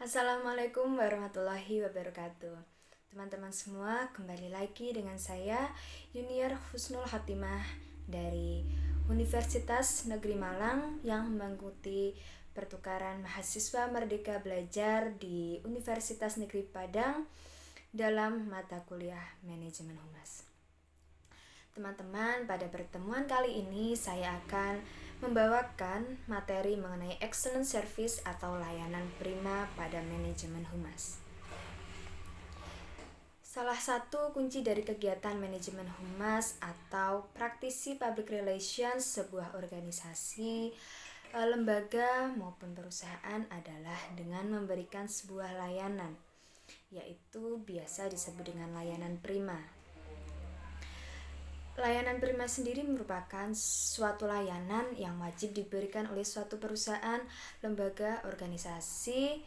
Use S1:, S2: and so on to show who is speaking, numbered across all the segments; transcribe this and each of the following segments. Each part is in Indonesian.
S1: Assalamualaikum warahmatullahi wabarakatuh. Teman-teman semua, kembali lagi dengan saya Yuniar Husnul Hatimah dari Universitas Negeri Malang yang mengikuti pertukaran mahasiswa Merdeka Belajar di Universitas Negeri Padang dalam mata kuliah Manajemen Humas. Teman-teman, pada pertemuan kali ini saya akan membawakan materi mengenai excellent service atau layanan prima pada manajemen humas. Salah satu kunci dari kegiatan manajemen humas atau praktisi public relations sebuah organisasi, lembaga maupun perusahaan adalah dengan memberikan sebuah layanan, yaitu biasa disebut dengan layanan prima. Layanan prima sendiri merupakan suatu layanan yang wajib diberikan oleh suatu perusahaan, lembaga, organisasi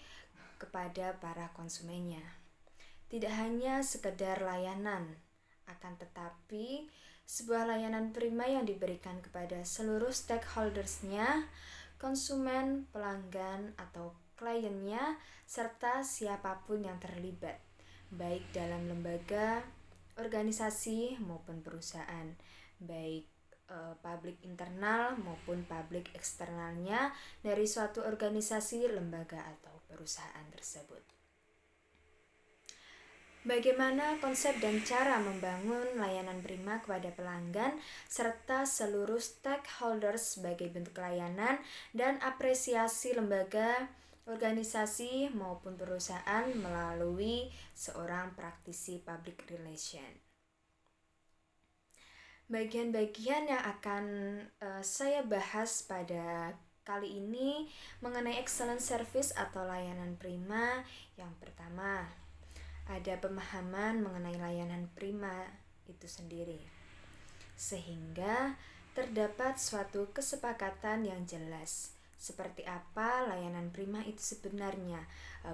S1: kepada para konsumennya. Tidak hanya sekedar layanan, akan tetapi sebuah layanan prima yang diberikan kepada seluruh stakeholders-nya, konsumen, pelanggan, atau kliennya, serta siapapun yang terlibat, baik dalam lembaga, organisasi maupun perusahaan, baik publik internal maupun publik eksternalnya dari suatu organisasi, lembaga, atau perusahaan tersebut. Bagaimana konsep dan cara membangun layanan prima kepada pelanggan serta seluruh stakeholders sebagai bentuk layanan dan apresiasi lembaga, organisasi maupun perusahaan melalui seorang praktisi public relation. Bagian-bagian yang akan saya bahas pada kali ini mengenai excellent service atau layanan prima. Yang pertama, ada pemahaman mengenai layanan prima itu sendiri, sehingga terdapat suatu kesepakatan yang jelas seperti apa layanan prima itu sebenarnya,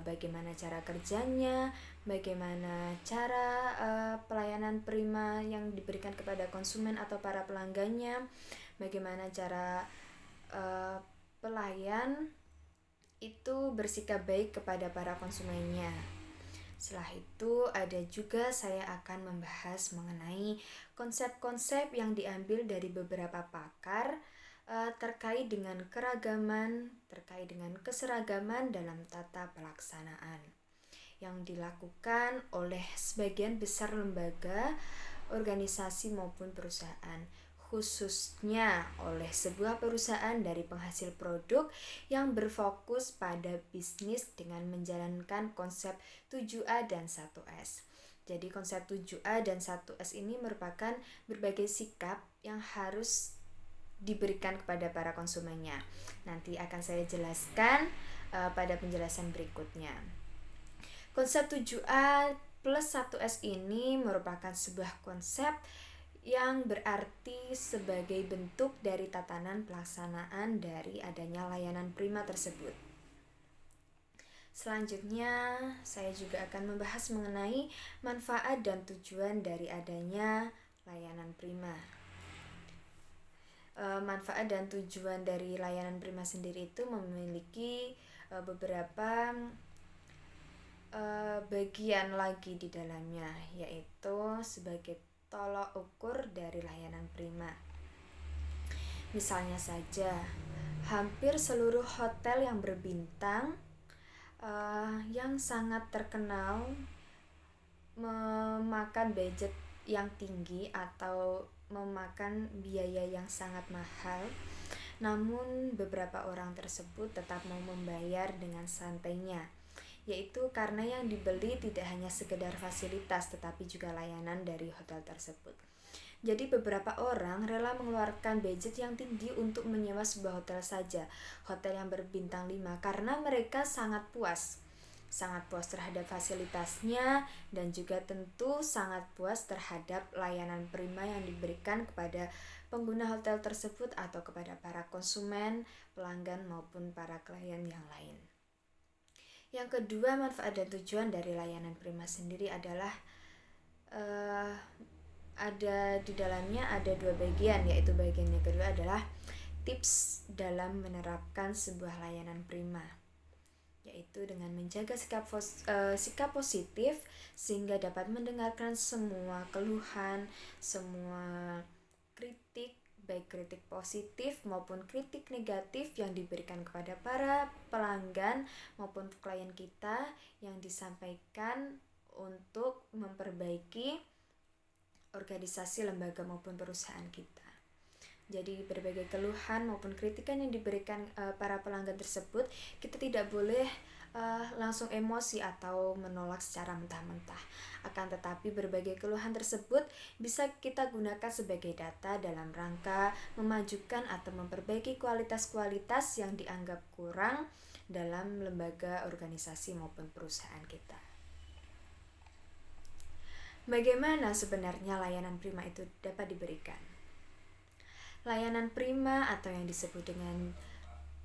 S1: bagaimana cara kerjanya, bagaimana cara pelayanan prima yang diberikan kepada konsumen atau para pelanggannya, bagaimana cara pelayan itu bersikap baik kepada para konsumennya. Setelah itu ada juga saya akan membahas mengenai konsep-konsep yang diambil dari beberapa pakar terkait dengan keragaman, terkait dengan keseragaman dalam tata pelaksanaan yang dilakukan oleh sebagian besar lembaga, organisasi maupun perusahaan, khususnya oleh sebuah perusahaan dari penghasil produk yang berfokus pada bisnis dengan menjalankan konsep 7A dan 1S. Jadi konsep 7A dan 1S ini merupakan berbagai sikap yang harus diberikan kepada para konsumennya. Nanti akan saya jelaskan pada penjelasan berikutnya. Konsep 7A plus 1S ini merupakan sebuah konsep yang berarti sebagai bentuk dari tatanan pelaksanaan dari adanya layanan prima tersebut. Selanjutnya, saya juga akan membahas mengenai manfaat dan tujuan dari adanya layanan prima. Manfaat dan tujuan dari layanan prima sendiri itu memiliki beberapa bagian lagi di dalamnya, yaitu sebagai tolok ukur dari layanan prima. Misalnya saja, hampir seluruh hotel yang berbintang yang sangat terkenal memakan budget yang tinggi atau memakan biaya yang sangat mahal, namun beberapa orang tersebut tetap mau membayar dengan santainya, yaitu karena yang dibeli tidak hanya sekedar fasilitas tetapi juga layanan dari hotel tersebut. Jadi beberapa orang rela mengeluarkan budget yang tinggi untuk menyewa sebuah hotel saja, hotel yang berbintang 5, karena mereka sangat puas terhadap fasilitasnya dan juga tentu sangat puas terhadap layanan prima yang diberikan kepada pengguna hotel tersebut atau kepada para konsumen, pelanggan maupun para klien yang lain. Yang kedua, manfaat dan tujuan dari layanan prima sendiri adalah ada di dalamnya ada dua bagian, yaitu bagian yang kedua adalah tips dalam menerapkan sebuah layanan prima. yaitu dengan menjaga sikap positif sehingga dapat mendengarkan semua keluhan, semua kritik, baik kritik positif maupun kritik negatif yang diberikan kepada para pelanggan maupun klien kita yang disampaikan untuk memperbaiki organisasi, lembaga maupun perusahaan kita. Jadi berbagai keluhan maupun kritikan yang diberikan para pelanggan tersebut, kita tidak boleh langsung emosi atau menolak secara mentah-mentah. Akan tetapi berbagai keluhan tersebut bisa kita gunakan sebagai data dalam rangka memajukan atau memperbaiki kualitas-kualitas yang dianggap kurang dalam lembaga, organisasi maupun perusahaan kita. Bagaimana sebenarnya layanan prima itu dapat diberikan? Layanan prima atau yang disebut dengan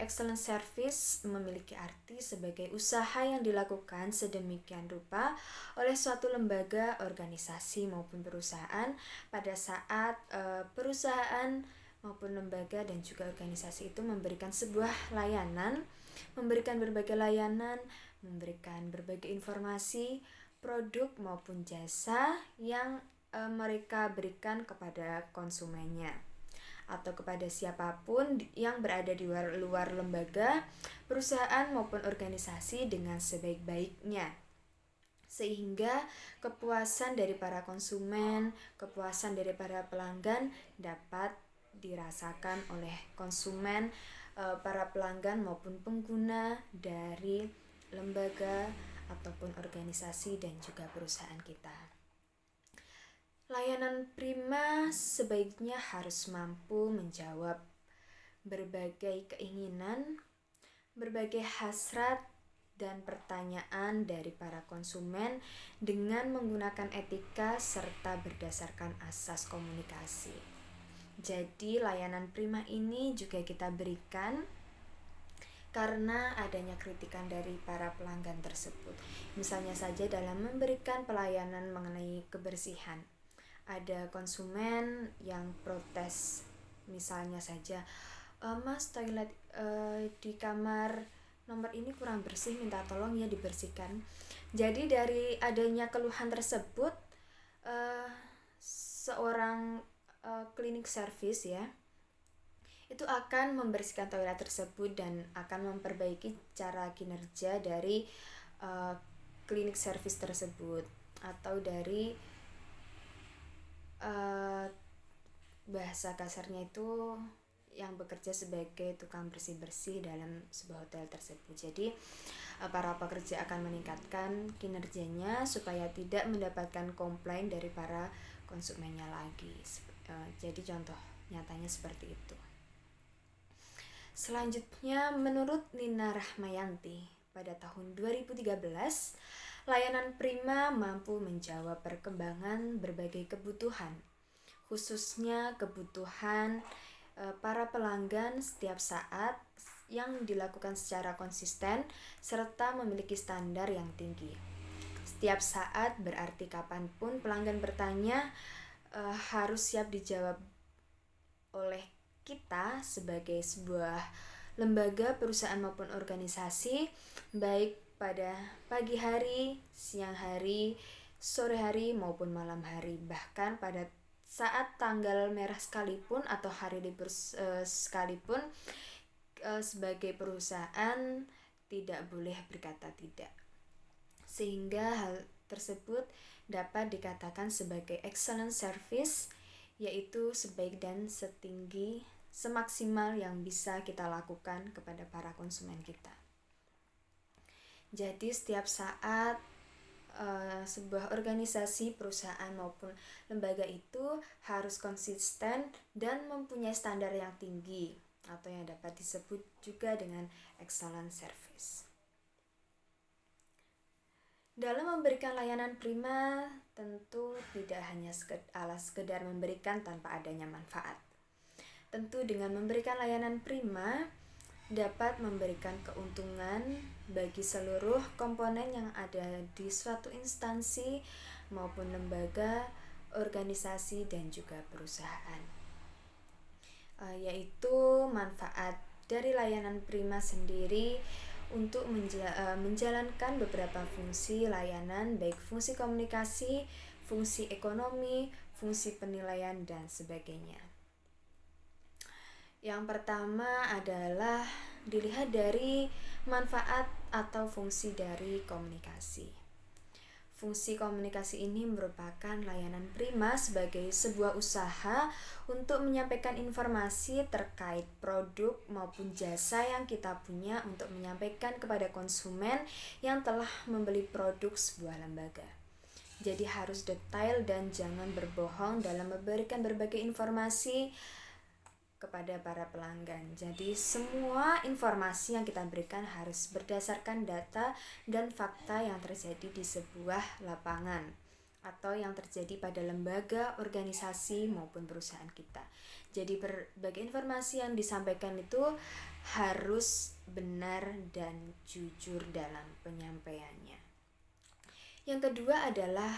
S1: excellent service memiliki arti sebagai usaha yang dilakukan sedemikian rupa oleh suatu lembaga, organisasi maupun perusahaan pada saat perusahaan maupun lembaga dan juga organisasi itu memberikan sebuah layanan, memberikan berbagai layanan, memberikan berbagai informasi, produk maupun jasa yang mereka berikan kepada konsumennya atau kepada siapapun yang berada di luar lembaga, perusahaan maupun organisasi dengan sebaik-baiknya. Sehingga kepuasan dari para konsumen, kepuasan dari para pelanggan dapat dirasakan oleh konsumen, para pelanggan maupun pengguna dari lembaga ataupun organisasi dan juga perusahaan kita. Layanan prima sebaiknya harus mampu menjawab berbagai keinginan, berbagai hasrat dan pertanyaan dari para konsumen dengan menggunakan etika serta berdasarkan asas komunikasi. Jadi layanan prima ini juga kita berikan karena adanya kritikan dari para pelanggan tersebut. Misalnya saja dalam memberikan pelayanan mengenai kebersihan. Ada konsumen yang protes, misalnya saja, Mas, toilet di kamar nomor ini kurang bersih, minta tolong ya dibersihkan. Jadi dari adanya keluhan tersebut, seorang cleaning service ya, itu akan membersihkan toilet tersebut dan akan memperbaiki cara kinerja dari cleaning service tersebut, atau dari bahasa kasarnya itu yang bekerja sebagai tukang bersih-bersih dalam sebuah hotel tersebut. Jadi para pekerja akan meningkatkan kinerjanya supaya tidak mendapatkan komplain dari para konsumennya lagi. Jadi contoh nyatanya seperti itu. Selanjutnya, menurut Nina Rahmayanti pada tahun 2013, layanan prima mampu menjawab perkembangan berbagai kebutuhan, khususnya kebutuhan para pelanggan setiap saat yang dilakukan secara konsisten serta memiliki standar yang tinggi. Setiap saat berarti kapanpun pelanggan bertanya harus siap dijawab oleh kita sebagai sebuah lembaga, perusahaan maupun organisasi, baik pada pagi hari, siang hari, sore hari maupun malam hari. Bahkan pada saat tanggal merah sekalipun atau hari libur sekalipun, sebagai perusahaan tidak boleh berkata tidak. Sehingga hal tersebut dapat dikatakan sebagai excellent service, yaitu sebaik dan setinggi, semaksimal yang bisa kita lakukan kepada para konsumen kita. Jadi setiap saat sebuah organisasi, perusahaan maupun lembaga itu harus konsisten dan mempunyai standar yang tinggi atau yang dapat disebut juga dengan excellent service. Dalam memberikan layanan prima tentu tidak hanya sekedar memberikan tanpa adanya manfaat. Tentu dengan memberikan layanan prima dapat memberikan keuntungan bagi seluruh komponen yang ada di suatu instansi maupun lembaga, organisasi dan juga perusahaan. Yaitu manfaat dari layanan prima sendiri untuk menjalankan beberapa fungsi layanan, baik fungsi komunikasi, fungsi ekonomi, fungsi penilaian, dan sebagainya. Yang pertama adalah dilihat dari manfaat atau fungsi dari komunikasi. Fungsi komunikasi ini merupakan layanan prima sebagai sebuah usaha untuk menyampaikan informasi terkait produk maupun jasa yang kita punya untuk menyampaikan kepada konsumen yang telah membeli produk sebuah lembaga. Jadi harus detail dan jangan berbohong dalam memberikan berbagai informasi kepada para pelanggan. Jadi semua informasi yang kita berikan harus berdasarkan data dan fakta yang terjadi di sebuah lapangan atau yang terjadi pada lembaga, organisasi maupun perusahaan kita. Jadi berbagai informasi yang disampaikan itu harus benar dan jujur dalam penyampaiannya. Yang kedua adalah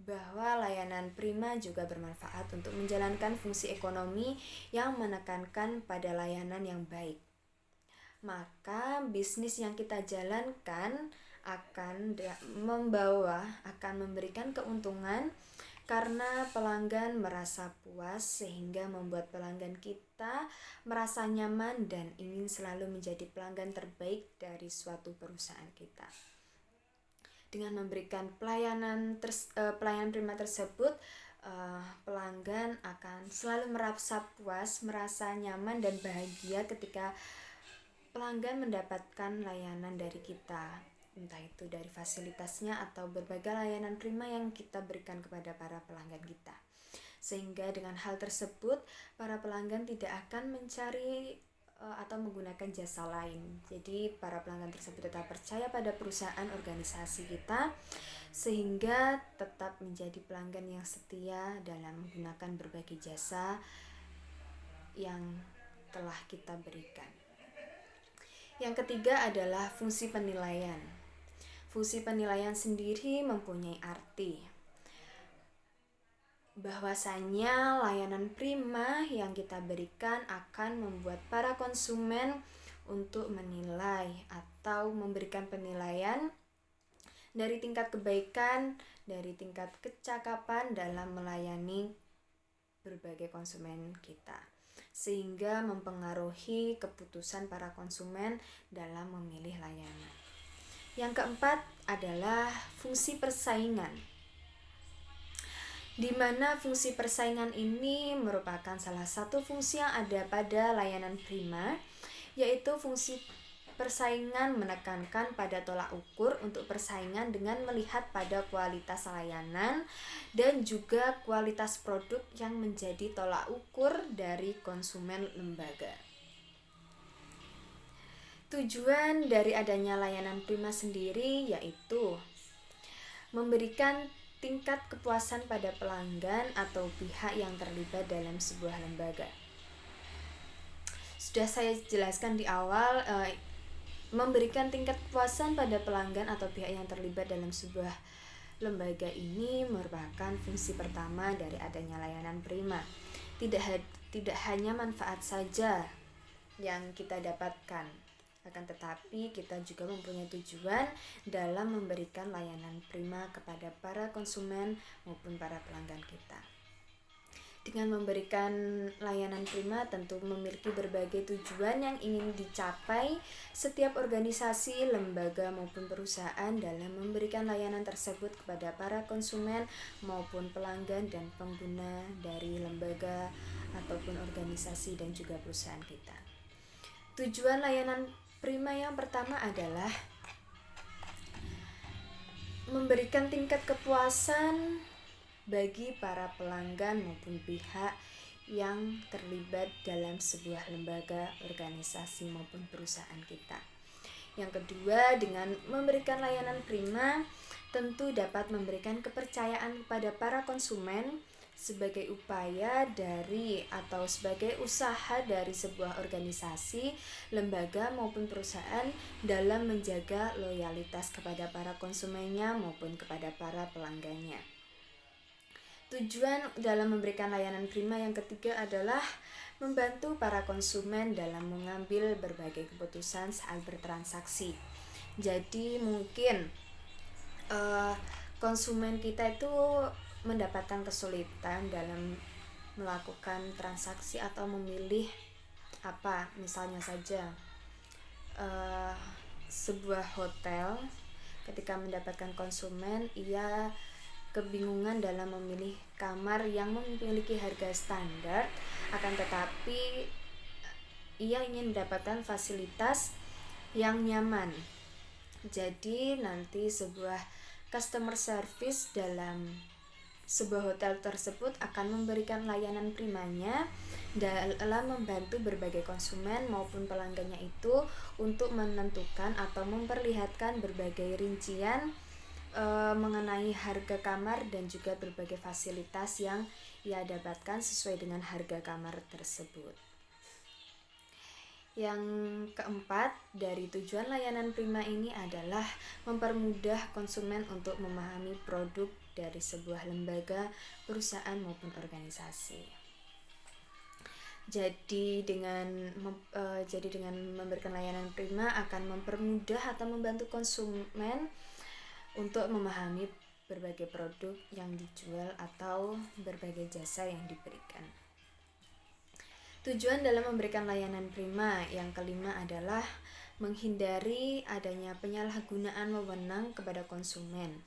S1: bahwa layanan prima juga bermanfaat untuk menjalankan fungsi ekonomi yang menekankan pada layanan yang baik. Maka bisnis yang kita jalankan akan memberikan keuntungan karena pelanggan merasa puas sehingga membuat pelanggan kita merasa nyaman dan ingin selalu menjadi pelanggan terbaik dari suatu perusahaan kita. Dengan memberikan pelayanan prima tersebut, pelanggan akan selalu merasa puas, merasa nyaman dan bahagia ketika pelanggan mendapatkan layanan dari kita, entah itu dari fasilitasnya atau berbagai layanan prima yang kita berikan kepada para pelanggan kita. Sehingga dengan hal tersebut, para pelanggan tidak akan mencari atau menggunakan jasa lain. Jadi para pelanggan tersebut tetap percaya pada perusahaan organisasi kita sehingga tetap menjadi pelanggan yang setia dalam menggunakan berbagai jasa yang telah kita berikan. Yang ketiga adalah fungsi penilaian. Fungsi penilaian sendiri mempunyai arti bahwasanya layanan prima yang kita berikan akan membuat para konsumen untuk menilai atau memberikan penilaian dari tingkat kebaikan, dari tingkat kecakapan dalam melayani berbagai konsumen kita, sehingga mempengaruhi keputusan para konsumen dalam memilih layanan. Yang keempat adalah fungsi persaingan, di mana fungsi persaingan ini merupakan salah satu fungsi yang ada pada layanan prima, yaitu fungsi persaingan menekankan pada tolak ukur untuk persaingan dengan melihat pada kualitas layanan dan juga kualitas produk yang menjadi tolak ukur dari konsumen lembaga. Tujuan dari adanya layanan prima sendiri yaitu memberikan tingkat kepuasan pada pelanggan atau pihak yang terlibat dalam sebuah lembaga. Sudah saya jelaskan di awal, memberikan tingkat kepuasan pada pelanggan atau pihak yang terlibat dalam sebuah lembaga ini merupakan fungsi pertama dari adanya layanan prima. Tidak hanya manfaat saja yang kita dapatkan, akan tetapi kita juga mempunyai tujuan dalam memberikan layanan prima kepada para konsumen maupun para pelanggan kita. Dengan memberikan layanan prima tentu memiliki berbagai tujuan yang ingin dicapai setiap organisasi, lembaga maupun perusahaan dalam memberikan layanan tersebut kepada para konsumen maupun pelanggan dan pengguna dari lembaga ataupun organisasi dan juga perusahaan kita. Tujuan layanan prima yang pertama adalah memberikan tingkat kepuasan bagi para pelanggan maupun pihak yang terlibat dalam sebuah lembaga, organisasi maupun perusahaan kita. Yang kedua, dengan memberikan layanan prima tentu dapat memberikan kepercayaan kepada para konsumen sebagai upaya dari atau sebagai usaha dari sebuah organisasi, lembaga maupun perusahaan dalam menjaga loyalitas kepada para konsumennya maupun kepada para pelanggannya. Tujuan dalam memberikan layanan prima yang ketiga adalah membantu para konsumen dalam mengambil berbagai keputusan saat bertransaksi. Jadi mungkin konsumen kita itu mendapatkan kesulitan dalam melakukan transaksi atau memilih apa, misalnya saja sebuah hotel ketika mendapatkan konsumen, ia kebingungan dalam memilih kamar yang memiliki harga standar, akan tetapi ia ingin mendapatkan fasilitas yang nyaman. Jadi nanti sebuah customer service dalam sebuah hotel tersebut akan memberikan layanan primanya dalam membantu berbagai konsumen maupun pelanggannya itu untuk menentukan atau memperlihatkan berbagai rincian mengenai harga kamar dan juga berbagai fasilitas yang ia dapatkan sesuai dengan harga kamar tersebut. Yang keempat, dari tujuan layanan prima ini adalah mempermudah konsumen untuk memahami produk dari sebuah lembaga, perusahaan maupun organisasi. Jadi dengan memberikan layanan prima akan mempermudah atau membantu konsumen untuk memahami berbagai produk yang dijual atau berbagai jasa yang diberikan. Tujuan dalam memberikan layanan prima yang kelima adalah menghindari adanya penyalahgunaan wewenang kepada konsumen.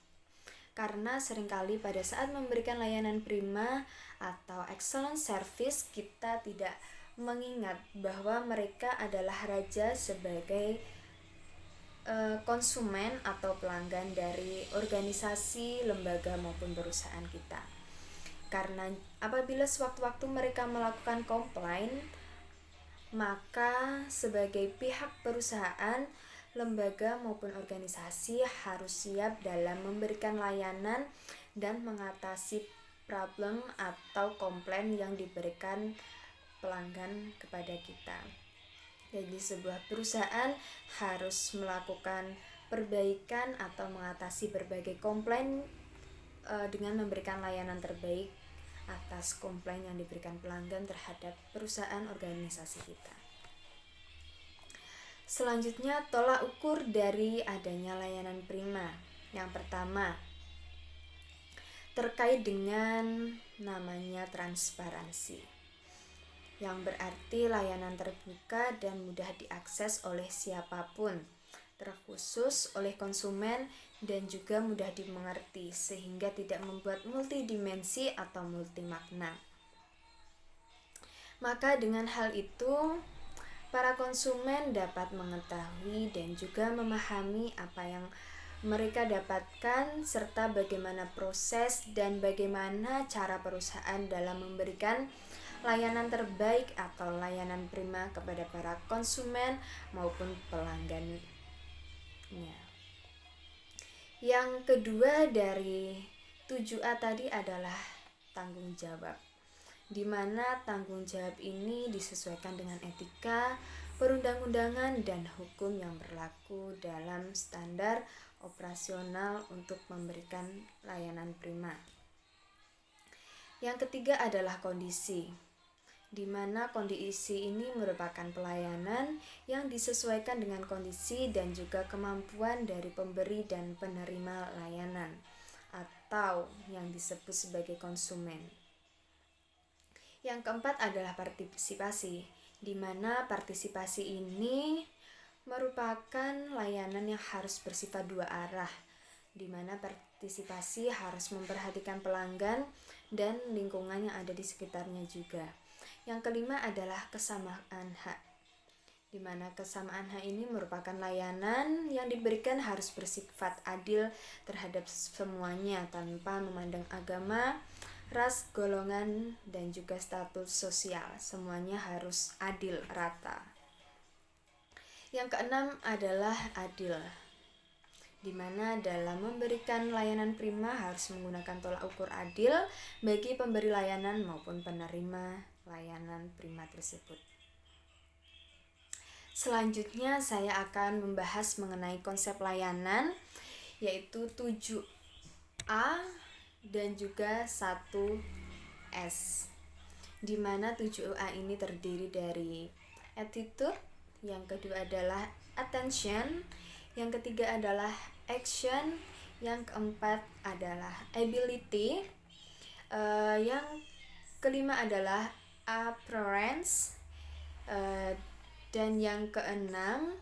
S1: Karena seringkali pada saat memberikan layanan prima atau excellent service, kita tidak mengingat bahwa mereka adalah raja sebagai konsumen atau pelanggan dari organisasi, lembaga maupun perusahaan kita. Karena apabila sewaktu-waktu mereka melakukan komplain, maka sebagai pihak perusahaan, lembaga maupun organisasi harus siap dalam memberikan layanan dan mengatasi problem atau komplain yang diberikan pelanggan kepada kita. Jadi sebuah perusahaan harus melakukan perbaikan atau mengatasi berbagai komplain dengan memberikan layanan terbaik atas komplain yang diberikan pelanggan terhadap perusahaan organisasi kita. Selanjutnya, tolak ukur dari adanya layanan prima. Yang pertama, terkait dengan namanya transparansi, yang berarti layanan terbuka dan mudah diakses oleh siapapun, terkhusus oleh konsumen dan juga mudah dimengerti sehingga tidak membuat multidimensi atau multimakna. Maka dengan hal itu, para konsumen dapat mengetahui dan juga memahami apa yang mereka dapatkan serta bagaimana proses dan bagaimana cara perusahaan dalam memberikan layanan terbaik atau layanan prima kepada para konsumen maupun pelanggannya. Yang kedua dari 7A tadi adalah tanggung jawab, di mana tanggung jawab ini disesuaikan dengan etika, perundang-undangan dan hukum yang berlaku dalam standar operasional untuk memberikan layanan prima. Yang ketiga adalah kondisi, di mana kondisi ini merupakan pelayanan yang disesuaikan dengan kondisi dan juga kemampuan dari pemberi dan penerima layanan atau yang disebut sebagai konsumen. Yang keempat adalah partisipasi, di mana partisipasi ini merupakan layanan yang harus bersifat dua arah, di mana partisipasi harus memperhatikan pelanggan dan lingkungan yang ada di sekitarnya juga. Yang kelima adalah kesamaan hak, di mana kesamaan hak ini merupakan layanan yang diberikan harus bersifat adil terhadap semuanya tanpa memandang agama, ras, golongan, dan juga status sosial. Semuanya harus adil, rata. Yang keenam adalah adil, di mana dalam memberikan layanan prima harus menggunakan tolak ukur adil bagi pemberi layanan maupun penerima layanan prima tersebut. Selanjutnya saya akan membahas mengenai konsep layanan, yaitu 7A dan juga 1S, di mana 7A ini terdiri dari attitude, yang kedua adalah attention, Yang ketiga adalah action. Yang keempat adalah ability. Yang kelima adalah appearance. Dan yang keenam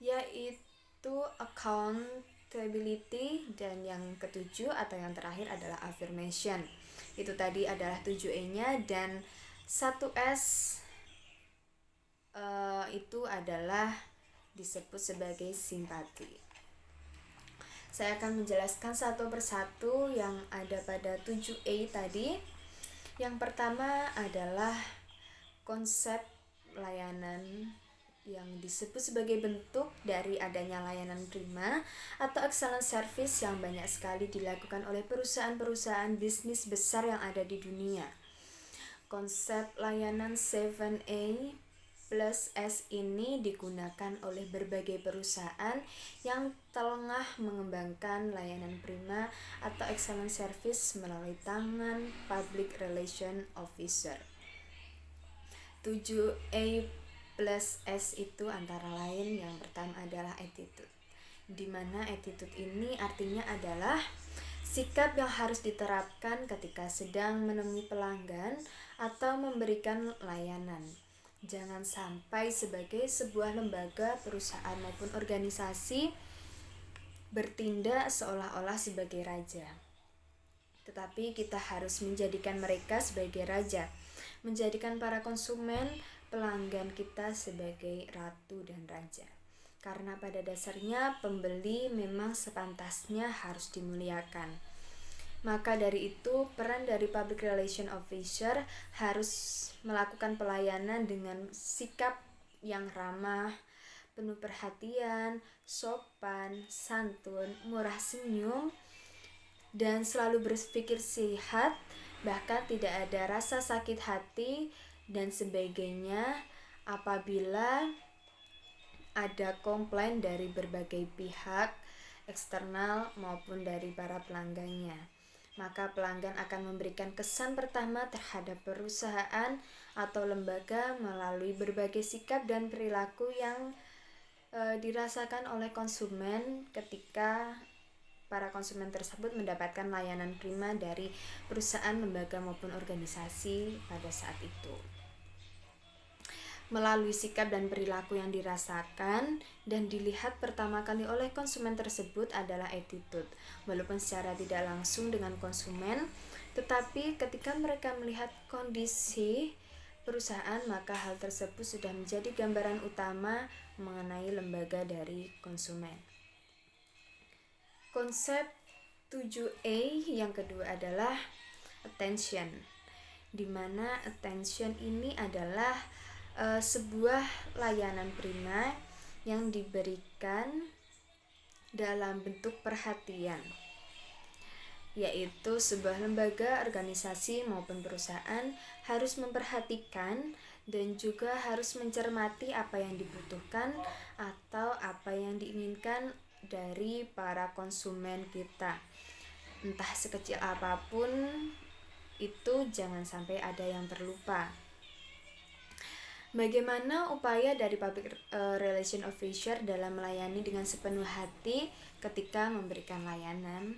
S1: yaitu accountability, dan yang ketujuh atau yang terakhir adalah affirmation. Itu tadi adalah 7E-nya, dan 1S itu adalah disebut sebagai simpati. Saya akan menjelaskan satu persatu yang ada pada 7E tadi. Yang pertama adalah konsep layanan yang disebut sebagai bentuk dari adanya layanan prima atau excellent service yang banyak sekali dilakukan oleh perusahaan-perusahaan bisnis besar yang ada di dunia. Konsep layanan 7A plus S ini digunakan oleh berbagai perusahaan yang tengah mengembangkan layanan prima atau excellent service melalui tangan Public Relation Officer. 7A plus S itu antara lain yang pertama adalah attitude, di mana attitude ini artinya adalah sikap yang harus diterapkan ketika sedang menemui pelanggan atau memberikan layanan. Jangan sampai sebagai sebuah lembaga, perusahaan maupun organisasi bertindak seolah-olah sebagai raja. Tetapi kita harus menjadikan mereka sebagai raja, menjadikan para konsumen, pelanggan kita sebagai ratu dan raja. Karena pada dasarnya pembeli memang sepantasnya harus dimuliakan. Maka dari itu peran dari Public Relation Officer harus melakukan pelayanan dengan sikap yang ramah, penuh perhatian, sopan, santun, murah senyum, dan selalu berpikir sehat, bahkan tidak ada rasa sakit hati dan sebagainya apabila ada komplain dari berbagai pihak eksternal maupun dari para pelanggannya. Maka pelanggan akan memberikan kesan pertama terhadap perusahaan atau lembaga melalui berbagai sikap dan perilaku yang dirasakan oleh konsumen ketika para konsumen tersebut mendapatkan layanan prima dari perusahaan, lembaga maupun organisasi pada saat itu. Melalui sikap dan perilaku yang dirasakan dan dilihat pertama kali oleh konsumen tersebut adalah attitude. Walaupun secara tidak langsung dengan konsumen, tetapi ketika mereka melihat kondisi perusahaan, maka hal tersebut sudah menjadi gambaran utama mengenai lembaga dari konsumen. Konsep 7A yang kedua adalah attention, di mana attention ini adalah sebuah layanan prima yang diberikan dalam bentuk perhatian, yaitu sebuah lembaga, organisasi maupun perusahaan harus memperhatikan dan juga harus mencermati apa yang dibutuhkan atau apa yang diinginkan dari para konsumen kita. Entah sekecil apapun itu, jangan sampai ada yang terlupa. Bagaimana upaya dari Public Relation Officer dalam melayani dengan sepenuh hati ketika memberikan layanan?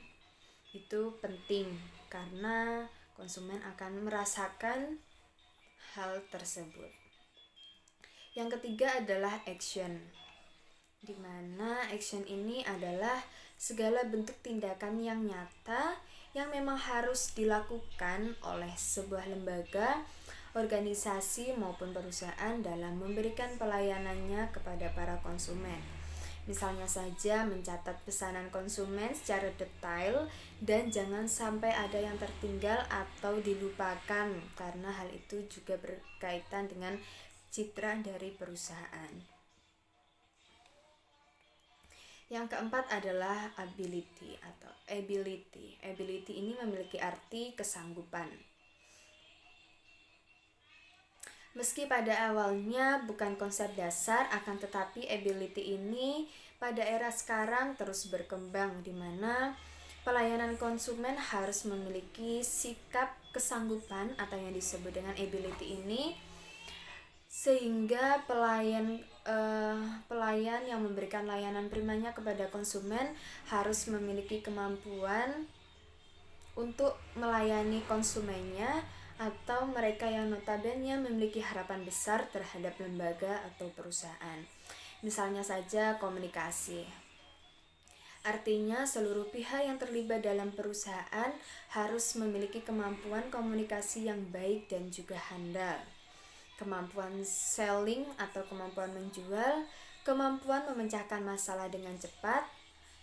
S1: Itu penting karena konsumen akan merasakan hal tersebut. Yang ketiga adalah action, di mana action ini adalah segala bentuk tindakan yang nyata yang memang harus dilakukan oleh sebuah lembaga, organisasi maupun perusahaan dalam memberikan pelayanannya kepada para konsumen. Misalnya saja mencatat pesanan konsumen secara detail dan jangan sampai ada yang tertinggal atau dilupakan, karena hal itu juga berkaitan dengan citra dari perusahaan. Yang keempat adalah ability atau ability. Ability ini memiliki arti kesanggupan. Meski pada awalnya bukan konsep dasar, akan tetapi ability ini pada era sekarang terus berkembang, di mana pelayanan konsumen harus memiliki sikap kesanggupan atau yang disebut dengan ability ini sehingga pelayan yang memberikan layanan primanya kepada konsumen harus memiliki kemampuan untuk melayani konsumennya atau mereka yang notabene memiliki harapan besar terhadap lembaga atau perusahaan. Misalnya saja komunikasi. Artinya seluruh pihak yang terlibat dalam perusahaan harus memiliki kemampuan komunikasi yang baik dan juga handal. Kemampuan selling atau kemampuan menjual, kemampuan memecahkan masalah dengan cepat,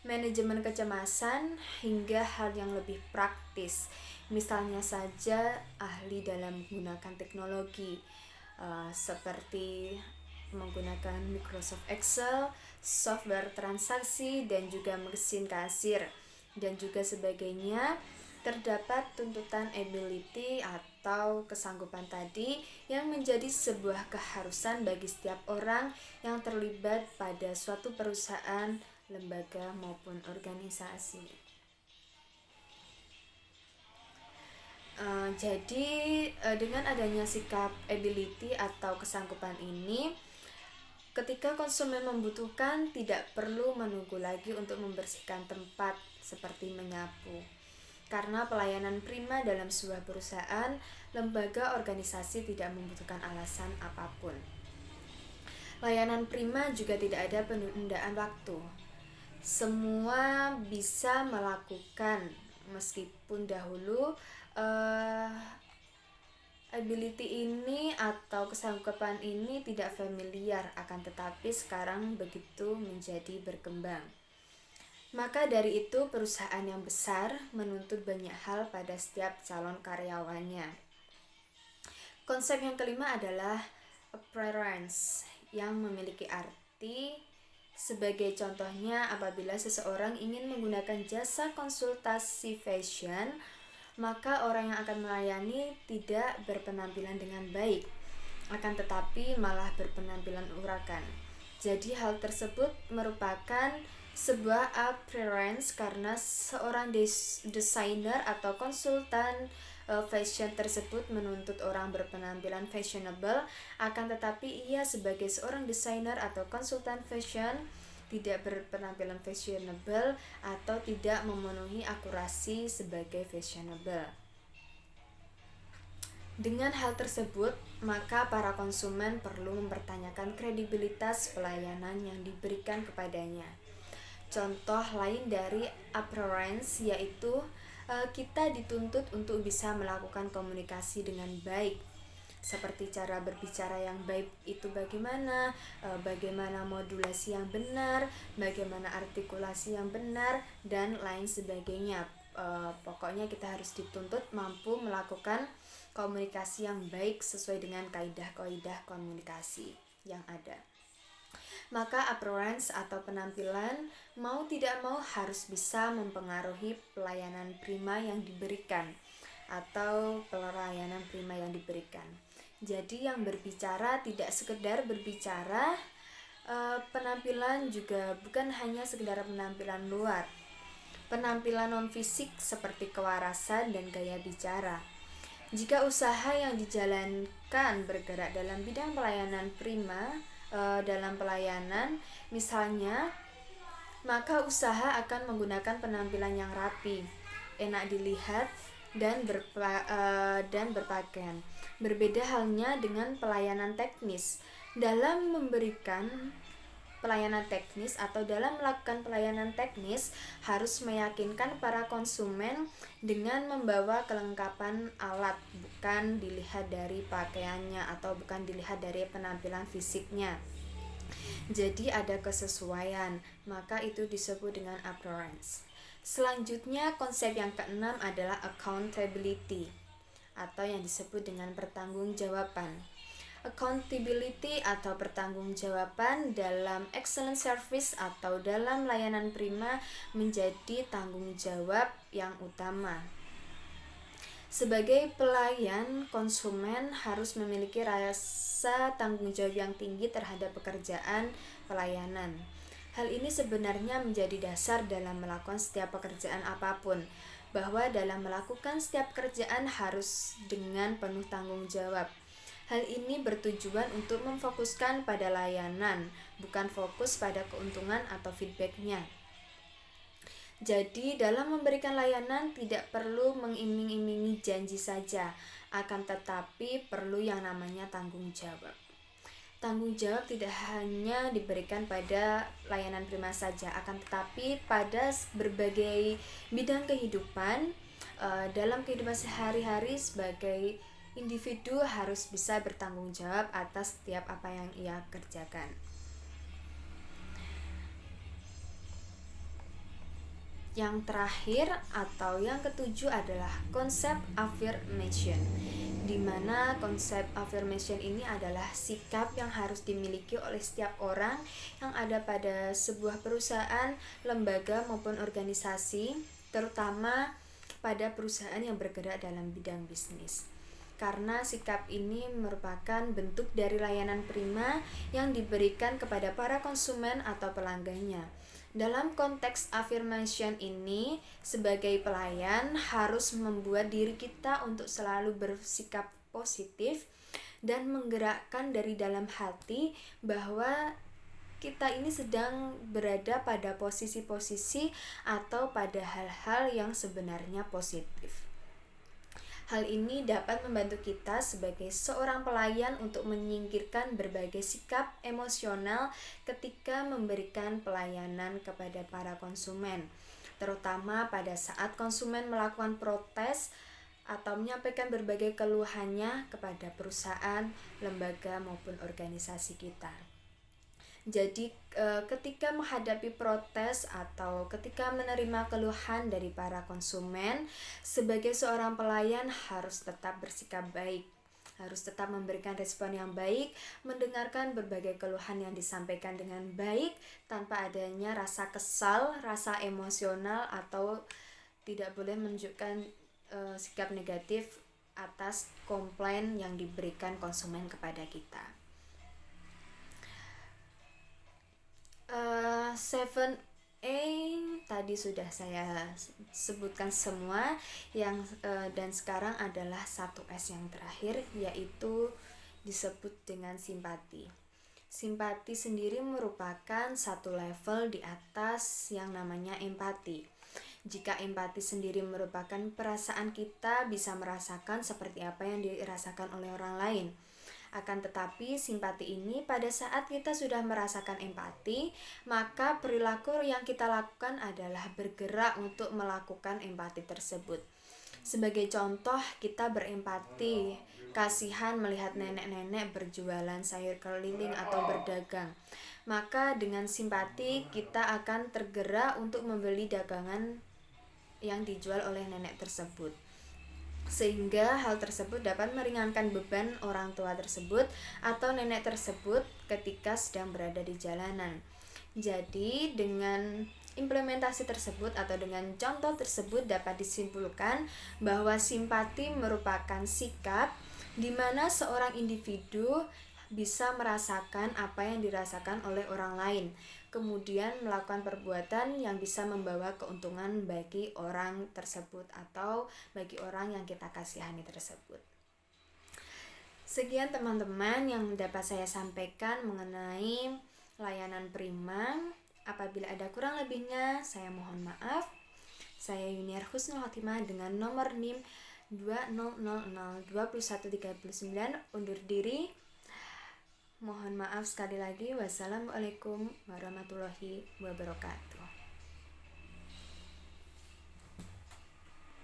S1: manajemen kecemasan, hingga hal yang lebih praktis. Misalnya saja ahli dalam menggunakan teknologi seperti menggunakan Microsoft Excel, software transaksi, dan juga mesin kasir, dan juga sebagainya. Terdapat tuntutan ability atau kesanggupan tadi yang menjadi sebuah keharusan bagi setiap orang yang terlibat pada suatu perusahaan, lembaga, maupun organisasi. Jadi dengan adanya sikap ability atau kesanggupan ini, ketika konsumen membutuhkan, tidak perlu menunggu lagi untuk membersihkan tempat seperti menyapu. Karena pelayanan prima dalam sebuah perusahaan, lembaga, organisasi tidak membutuhkan alasan apapun. Layanan prima juga tidak ada penundaan waktu. Semua bisa melakukan, meskipun dahulu ability ini atau kesanggupan ini tidak familiar, akan tetapi sekarang begitu menjadi berkembang. Maka dari itu perusahaan yang besar menuntut banyak hal pada setiap calon karyawannya. Konsep yang kelima adalah appearance yang memiliki arti sebagai contohnya apabila seseorang ingin menggunakan jasa konsultasi fashion, maka orang yang akan melayani tidak berpenampilan dengan baik, akan tetapi malah berpenampilan urakan. Jadi hal tersebut merupakan sebuah appearance karena seorang desainer atau konsultan fashion tersebut menuntut orang berpenampilan fashionable, akan tetapi ia sebagai seorang desainer atau konsultan fashion tidak berpenampilan fashionable atau tidak memenuhi akurasi sebagai fashionable. Dengan hal tersebut, maka para konsumen perlu mempertanyakan kredibilitas pelayanan yang diberikan kepadanya. Contoh lain dari appearance yaitu kita dituntut untuk bisa melakukan komunikasi dengan baik, seperti cara berbicara yang baik itu bagaimana, bagaimana modulasi yang benar, bagaimana artikulasi yang benar, dan lain sebagainya. Pokoknya kita harus dituntut mampu melakukan komunikasi yang baik sesuai dengan kaidah-kaidah komunikasi yang ada. Maka appearance atau penampilan mau tidak mau harus bisa mempengaruhi pelayanan prima yang diberikan atau pelayanan prima yang diberikan. Jadi yang berbicara tidak sekedar berbicara, penampilan juga bukan hanya sekedar penampilan luar. Penampilan non-fisik seperti kewarasan dan gaya bicara. Jika usaha yang dijalankan bergerak dalam bidang pelayanan prima, dalam pelayanan misalnya, maka usaha akan menggunakan penampilan yang rapi, enak dilihat, dan berpakaian. Berbeda halnya dengan pelayanan teknis. Dalam memberikan pelayanan teknis atau dalam melakukan pelayanan teknis harus meyakinkan para konsumen dengan membawa kelengkapan alat, bukan dilihat dari pakaiannya atau bukan dilihat dari penampilan fisiknya. Jadi ada kesesuaian, maka itu disebut dengan appearance. Selanjutnya konsep yang keenam adalah accountability atau yang disebut dengan pertanggungjawaban. Accountability atau pertanggungjawaban dalam excellent service atau dalam layanan prima menjadi tanggung jawab yang utama. Sebagai pelayan, konsumen harus memiliki rasa tanggung jawab yang tinggi terhadap pekerjaan pelayanan. Hal ini sebenarnya menjadi dasar dalam melakukan setiap pekerjaan apapun, bahwa dalam melakukan setiap pekerjaan harus dengan penuh tanggung jawab. Hal ini bertujuan untuk memfokuskan pada layanan, bukan fokus pada keuntungan atau feedbacknya. Jadi, dalam memberikan layanan tidak perlu mengiming-imingi janji saja, akan tetapi perlu yang namanya tanggung jawab. Tanggung jawab tidak hanya diberikan pada layanan prima saja, akan tetapi pada berbagai bidang kehidupan. Dalam kehidupan sehari-hari sebagai individu harus bisa bertanggung jawab atas setiap apa yang ia kerjakan. Yang terakhir atau yang ketujuh adalah konsep affirmation, di mana konsep affirmation ini adalah sikap yang harus dimiliki oleh setiap orang yang ada pada sebuah perusahaan, lembaga maupun organisasi, terutama pada perusahaan yang bergerak dalam bidang bisnis. Karena sikap ini merupakan bentuk dari layanan prima yang diberikan kepada para konsumen atau pelanggannya. Dalam konteks affirmation ini, sebagai pelayan harus membuat diri kita untuk selalu bersikap positif dan menggerakkan dari dalam hati bahwa kita ini sedang berada pada posisi-posisi atau pada hal-hal yang sebenarnya positif. Hal ini dapat membantu kita sebagai seorang pelayan untuk menyingkirkan berbagai sikap emosional ketika memberikan pelayanan kepada para konsumen, terutama pada saat konsumen melakukan protes atau menyampaikan berbagai keluhannya kepada perusahaan, lembaga maupun organisasi kita. Jadi ketika menghadapi protes atau ketika menerima keluhan dari para konsumen, sebagai seorang pelayan harus tetap bersikap baik, harus tetap memberikan respon yang baik, mendengarkan berbagai keluhan yang disampaikan dengan baik tanpa adanya rasa kesal, rasa emosional, atau tidak boleh menunjukkan sikap negatif atas komplain yang diberikan konsumen kepada kita. 7A tadi sudah saya sebutkan semua dan sekarang adalah 1S yang terakhir, yaitu disebut dengan simpati. Simpati sendiri merupakan satu level di atas yang namanya empati. Jika empati sendiri merupakan perasaan kita bisa merasakan seperti apa yang dirasakan oleh orang lain. Akan tetapi simpati ini pada saat kita sudah merasakan empati, maka perilaku yang kita lakukan adalah bergerak untuk melakukan empati tersebut. Sebagai contoh, kita berempati, kasihan melihat nenek-nenek berjualan sayur keliling atau berdagang. Maka dengan simpati kita akan tergerak untuk membeli dagangan yang dijual oleh nenek tersebut, sehingga hal tersebut dapat meringankan beban orang tua tersebut atau nenek tersebut ketika sedang berada di jalanan. Jadi dengan implementasi tersebut atau dengan contoh tersebut dapat disimpulkan bahwa simpati merupakan sikap di mana seorang individu bisa merasakan apa yang dirasakan oleh orang lain, kemudian melakukan perbuatan yang bisa membawa keuntungan bagi orang tersebut atau bagi orang yang kita kasihani tersebut. Sekian teman-teman yang dapat saya sampaikan mengenai layanan prima. Apabila ada kurang lebihnya, saya mohon maaf. Saya Yuniar Husnul Khotimah dengan nomor NIM 20002139 undur diri. Mohon maaf sekali lagi. Wassalamualaikum warahmatullahi wabarakatuh.